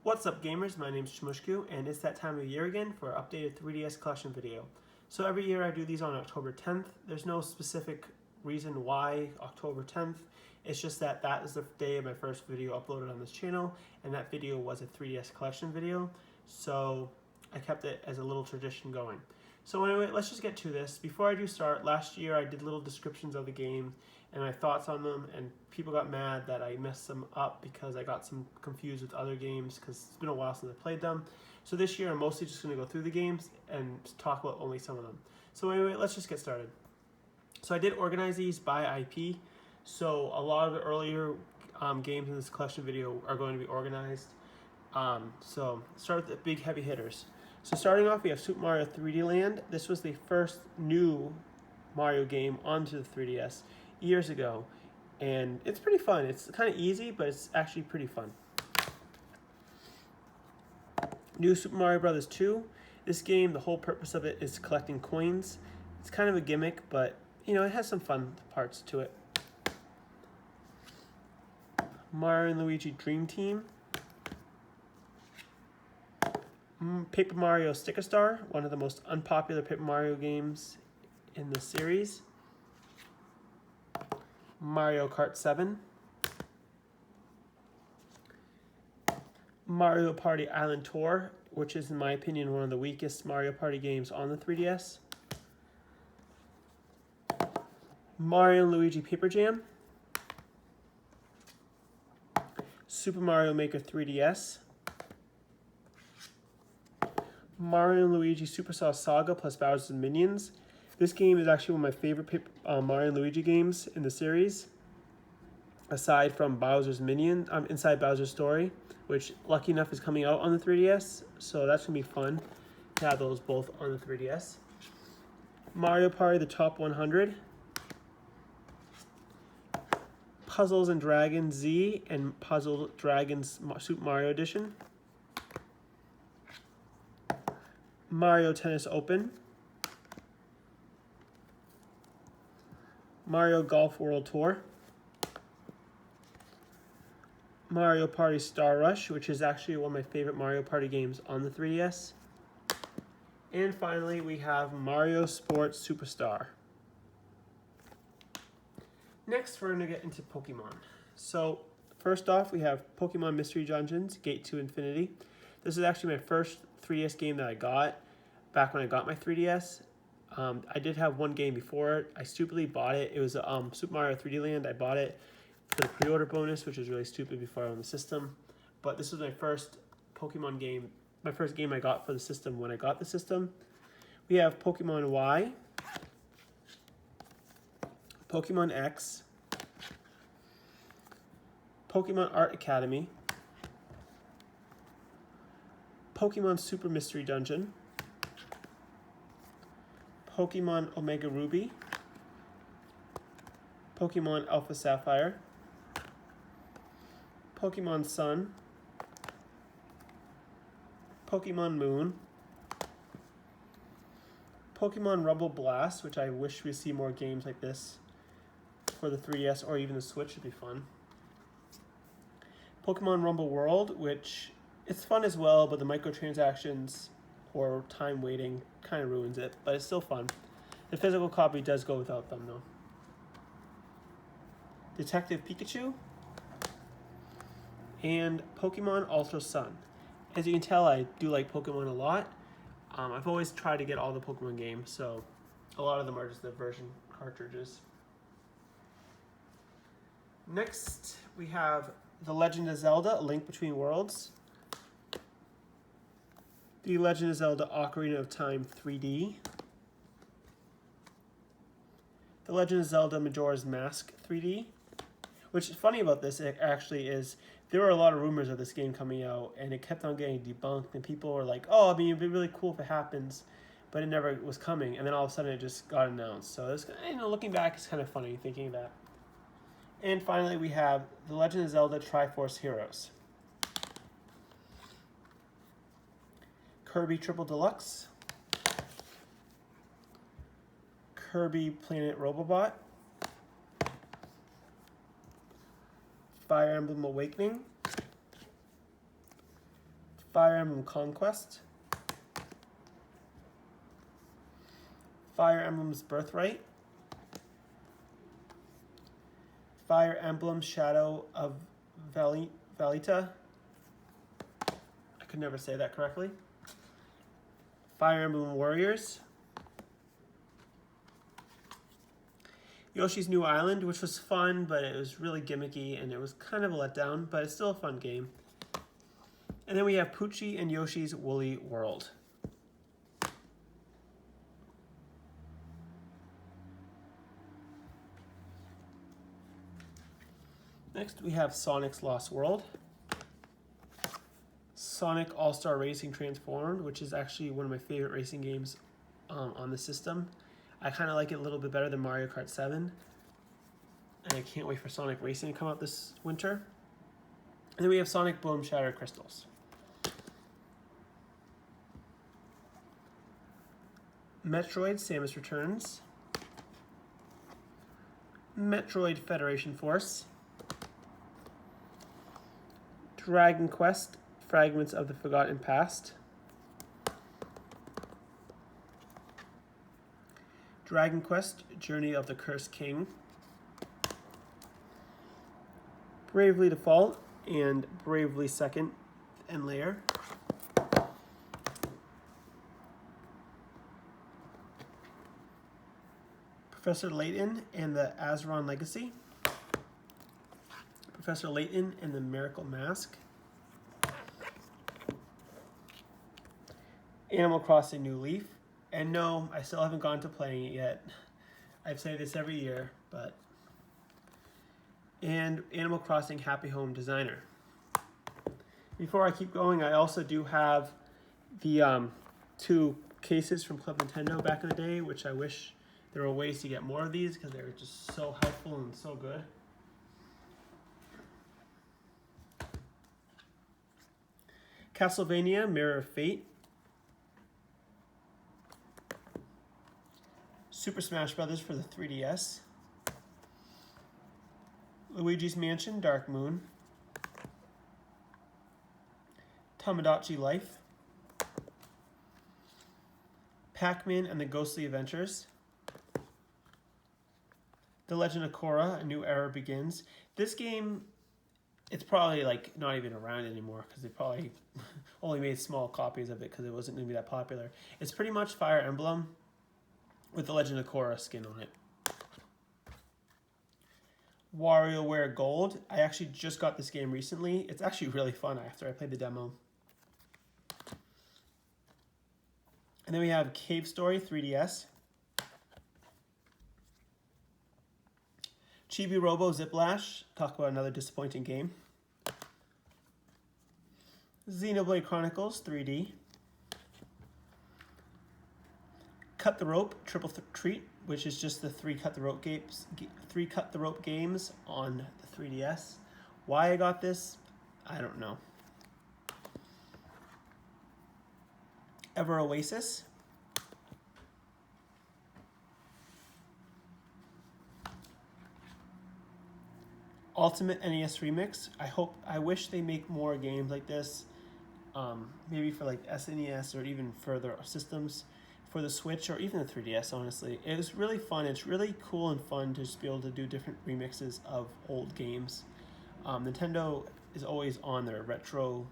What's up gamers, my name is Chamushgoo and it's that time of year again for our updated 3DS collection video. So every year I do these on October 10th. There's no specific reason why October 10th. It's just that is the day of my first video uploaded on this channel, and that video was a 3DS collection video. So I kept it as a little tradition going. So anyway, let's just get to this. Before I do start, last year I did little descriptions of the game and my thoughts on them, and people got mad that I messed them up because I got some confused with other games because it's been a while since I played them. So this year I'm mostly just going to go through the games and talk about only some of them. So anyway, let's just get started. So I did organize these by IP. So a lot of the earlier games in this collection video are going to be organized. So start with the big heavy hitters. So starting off, we have Super Mario 3D Land. This was the first new Mario game onto the 3DS years ago, and it's pretty fun. It's kind of easy, but it's actually pretty fun. New Super Mario Bros. 2. This game, the whole purpose of it is collecting coins. It's kind of a gimmick, but you know, it has some fun parts to it. Mario and Luigi Dream Team. Paper Mario Sticker Star, one of the most unpopular Paper Mario games in the series. Mario Kart 7. Mario Party Island Tour, which is in my opinion one of the weakest Mario Party games on the 3DS. Mario and Luigi Paper Jam. Super Mario Maker 3DS. Mario and Luigi Superstar Saga plus Bowser's Minions. This game is actually one of my favorite Mario and Luigi games in the series, aside from Bowser's Inside Bowser's Story, which lucky enough is coming out on the 3DS, so that's going to be fun to have those both on the 3DS. Mario Party The Top 100. Puzzles and Dragons Z and Puzzle Dragons Super Mario Edition. Mario Tennis Open. Mario Golf World Tour. Mario Party Star Rush, which is actually one of my favorite Mario Party games on the 3DS. And finally, we have Mario Sports Superstar. Next, we're going to get into Pokemon. So, first off, we have Pokemon Mystery Dungeons, Gate to Infinity. This is actually my first 3DS game that I got back when I got my 3DS. I did have one game before it. I stupidly bought it. It was Super Mario 3D Land. I bought it for the pre-order bonus, which was really stupid before I owned the system. But this was my first Pokemon game, my first game I got for the system when I got the system. We have Pokemon Y, Pokemon X, Pokemon Art Academy, Pokemon Super Mystery Dungeon, Pokemon Omega Ruby, Pokemon Alpha Sapphire, Pokemon Sun, Pokemon Moon, Pokemon Rumble Blast, which I wish we'd see more games like this for the 3DS or even the Switch would be fun. Pokemon Rumble World, which it's fun as well, but the microtransactions or time waiting kind of ruins it, but it's still fun. The physical copy does go without them though. Detective Pikachu and Pokemon Ultra Sun. As you can tell, I do like Pokemon a lot. I've always tried to get all the Pokemon games, so a lot of them are just the version cartridges. Next, we have The Legend of Zelda: A Link Between Worlds. The Legend of Zelda: Ocarina of Time 3D. The Legend of Zelda: Majora's Mask 3D. Which is funny about this actually is there were a lot of rumors of this game coming out, and it kept on getting debunked, and people were like, oh, I mean, it'd be really cool if it happens, but it never was coming, and then all of a sudden it just got announced. So it's, you know, looking back, it's kind of funny thinking that. And finally, we have The Legend of Zelda: Triforce Heroes. Kirby Triple Deluxe. Kirby Planet Robobot. Fire Emblem Awakening, Fire Emblem Conquest, Fire Emblem's Birthright, Fire Emblem Shadow of Valita. I could never say that correctly. Fire Emblem Warriors, Yoshi's New Island, which was fun, but it was really gimmicky and it was kind of a letdown, but it's still a fun game. And then we have Poochie and Yoshi's Woolly World. Next we have Sonic's Lost World, Sonic All-Star Racing Transformed, which is actually one of my favorite racing games on the system. I kind of like it a little bit better than Mario Kart 7. And I can't wait for Sonic Racing to come out this winter. And then we have Sonic Boom Shattered Crystals. Metroid Samus Returns, Metroid Federation Force, Dragon Quest Fragments of the Forgotten Past, Dragon Quest Journey of the Cursed King, Bravely Default and Bravely Second and Layer, Professor Layton and the Azeron Legacy, Professor Layton and the Miracle Mask, Animal Crossing New Leaf, and no, I still haven't gone to playing it yet. I say this every year, and Animal Crossing Happy Home Designer. Before I keep going, I also do have the 2 cases from Club Nintendo back in the day, which I wish there were ways to get more of these because they were just so helpful and so good. Castlevania Mirror of Fate, Super Smash Bros. For the 3DS, Luigi's Mansion Dark Moon, Tamagotchi Life, Pac-Man and the Ghostly Adventures, The Legend of Korra, A New Era Begins. This game, it's probably like not even around anymore because they probably only made small copies of it because it wasn't going to be that popular. It's pretty much Fire Emblem with the Legend of Korra skin on it. WarioWare Gold. I actually just got this game recently. It's actually really fun after I played the demo. And then we have Cave Story 3DS, Chibi Robo Ziplash, talk about another disappointing game, Xenoblade Chronicles 3D, Cut the Rope Triple Treat, which is just the 3 Cut the Rope games on the 3DS. Why I got this, I don't know. Ever Oasis, Ultimate NES Remix. I wish they make more games like this, maybe for like SNES or even further systems, for the Switch or even the 3DS. Honestly, it was really fun. It's really cool and fun to just be able to do different remixes of old games. Nintendo is always on their retro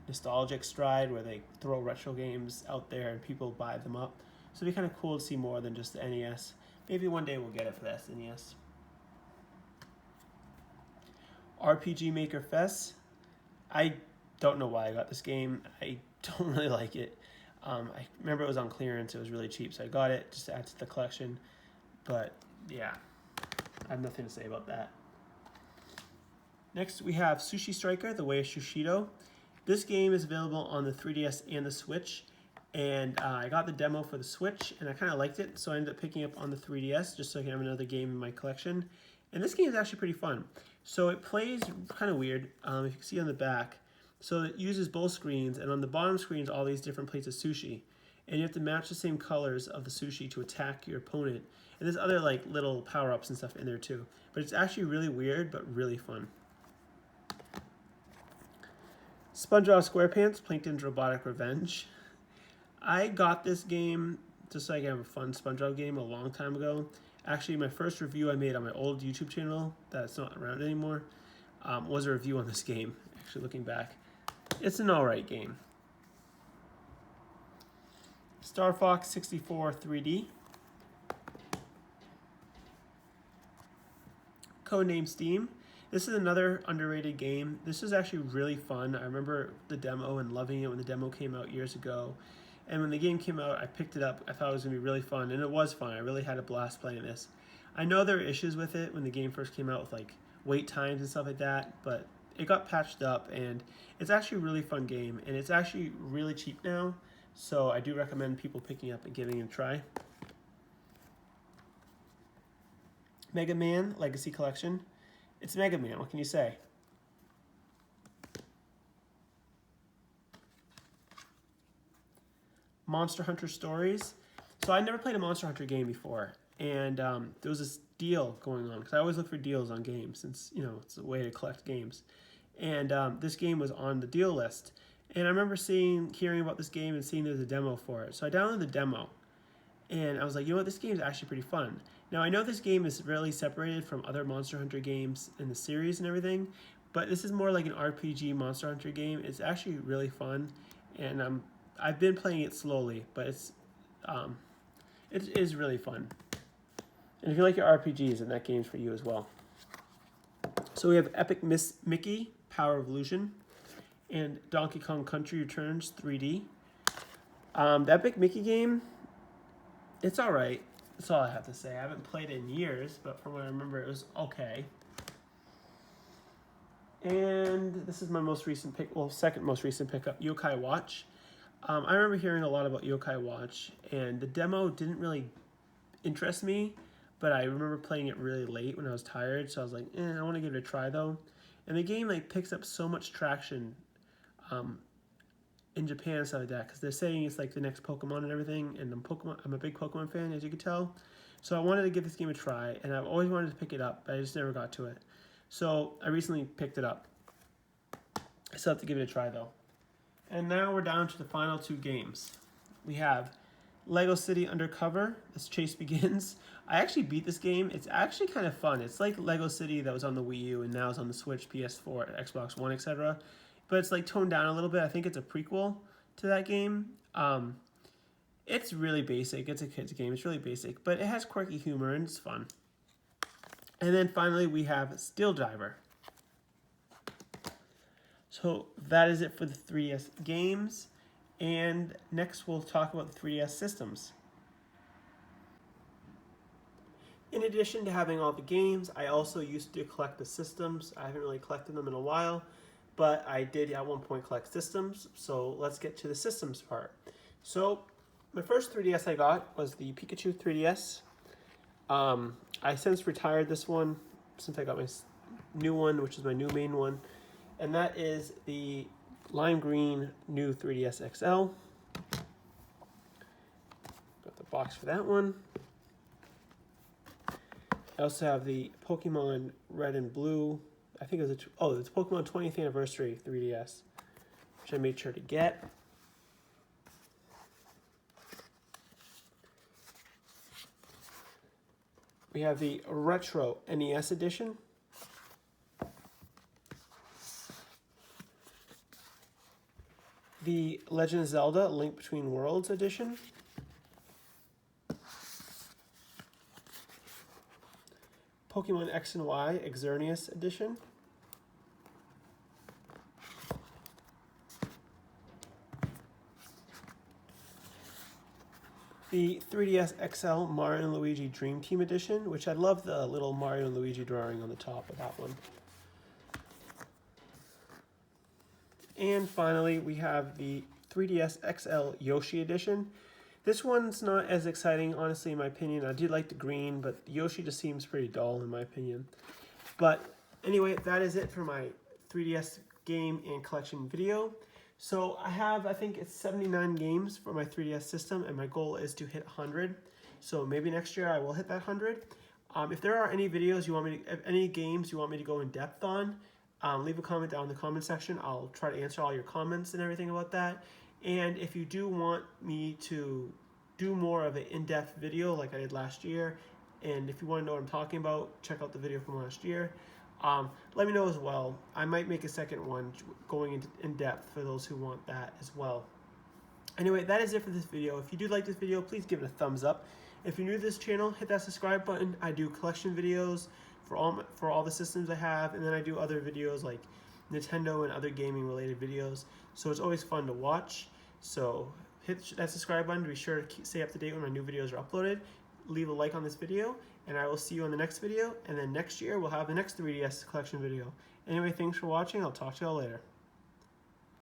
nostalgic stride where they throw retro games out there and people buy them up. So it'd be kind of cool to see more than just the NES. Maybe one day we'll get it for the SNES. RPG Maker Fest. I don't know why I got this game. I don't really like it. I remember it was on clearance. It was really cheap, so I got it just to add to the collection. But yeah, I have nothing to say about that. Next, we have Sushi Striker, The Way of Shushido. This game is available on the 3DS and the Switch, and I got the demo for the Switch, and I kind of liked it, so I ended up picking up on the 3DS just so I can have another game in my collection. And this game is actually pretty fun. So it plays kind of weird, if you can see on the back. So it uses both screens, and on the bottom screen is all these different plates of sushi. And you have to match the same colors of the sushi to attack your opponent. And there's other like little power-ups and stuff in there too. But it's actually really weird, but really fun. SpongeBob SquarePants: Plankton's Robotic Revenge. I got this game just so I could have a fun SpongeBob game a long time ago. Actually, my first review I made on my old YouTube channel that's not around anymore was a review on this game. Actually, looking back, it's an alright game. Star Fox 64 3D. Codename Steam. This is another underrated game. This is actually really fun. I remember the demo and loving it when the demo came out years ago. And when the game came out, I picked it up. I thought it was going to be really fun, and it was fun. I really had a blast playing this. I know there were issues with it when the game first came out with like wait times and stuff like that, but it got patched up, and it's actually a really fun game, and it's actually really cheap now, so I do recommend people picking up and giving it a try. Mega Man Legacy Collection. It's Mega Man, what can you say? Monster Hunter Stories. So I never played a Monster Hunter game before, and there was this deal going on because I always look for deals on games since it's a way to collect games. And this game was on the deal list, and I remember hearing about this game and seeing there's a demo for it. So I downloaded the demo, and I was like, you know what, this game is actually pretty fun. Now I know this game is really separated from other Monster Hunter games in the series and everything, but this is more like an RPG Monster Hunter game. It's actually really fun, and I've been playing it slowly, but it is really fun. And if you like your RPGs, then that game's for you as well. So we have Epic Mickey Power of Illusion and Donkey Kong Country Returns 3D. The Epic Mickey game, it's alright. That's all I have to say. I haven't played it in years, but from what I remember, it was okay. And this is my most recent second most recent pickup, Yokai Watch. I remember hearing a lot about Yokai Watch, and the demo didn't really interest me, but I remember playing it really late when I was tired, so I was like, I want to give it a try though. And the game picks up so much traction in Japan and stuff like that, because they're saying it's like the next Pokemon and everything, and I'm a big Pokemon fan, as you can tell. So I wanted to give this game a try, and I've always wanted to pick it up, but I just never got to it. So I recently picked it up. I still have to give it a try though. And now we're down to the final two games. We have Lego City Undercover, This Chase Begins. I actually beat this game. It's actually kind of fun. It's like Lego City that was on the Wii U and now is on the Switch, PS4, Xbox One, etc. But it's like toned down a little bit. I think it's a prequel to that game. It's really basic. It's a kid's game. It's really basic, but it has quirky humor and it's fun. And then finally we have Steel Driver. So that is it for the 3DS games, and next we'll talk about the 3DS systems. In addition to having all the games, I also used to collect the systems. I haven't really collected them in a while, but I did at one point collect systems, so let's get to the systems part. So my first 3DS I got was the Pikachu 3DS. I since retired this one since I got my new one, which is my new main one. And that is the lime green new 3DS XL. Got the box for that one. I also have the Pokemon Red and Blue. I think it's it's Pokemon 20th Anniversary 3DS, which I made sure to get. We have the Retro NES Edition. The Legend of Zelda Link Between Worlds Edition. Pokemon X and Y Xerneas Edition. The 3DS XL Mario and Luigi Dream Team Edition, which I love the little Mario and Luigi drawing on the top of that one. And finally, we have the 3DS XL Yoshi Edition. This one's not as exciting, honestly, in my opinion. I did like the green, but Yoshi just seems pretty dull, in my opinion. But anyway, that is it for my 3DS game and collection video. So I think it's 79 games for my 3DS system, and my goal is to hit 100. So maybe next year I will hit that 100. If there are any videos any games you want me to go in depth on, leave a comment down in the comment section. I'll try to answer all your comments and everything about that. And if you do want me to do more of an in-depth video like I did last year, and if you want to know what I'm talking about, check out the video from last year. Let me know as well. I might make a second one going into in-depth for those who want that as well. Anyway, that is it for this video. If you do like this video, please give it a thumbs up. If you're new to this channel, hit that subscribe button. I do collection videos for all the systems I have, and then I do other videos like Nintendo and other gaming related videos. So it's always fun to watch. So hit that subscribe button to be sure to stay up to date when my new videos are uploaded. Leave a like on this video, and I will see you on the next video. And then next year we'll have the next 3DS collection video. Anyway, thanks for watching. I'll talk to y'all later.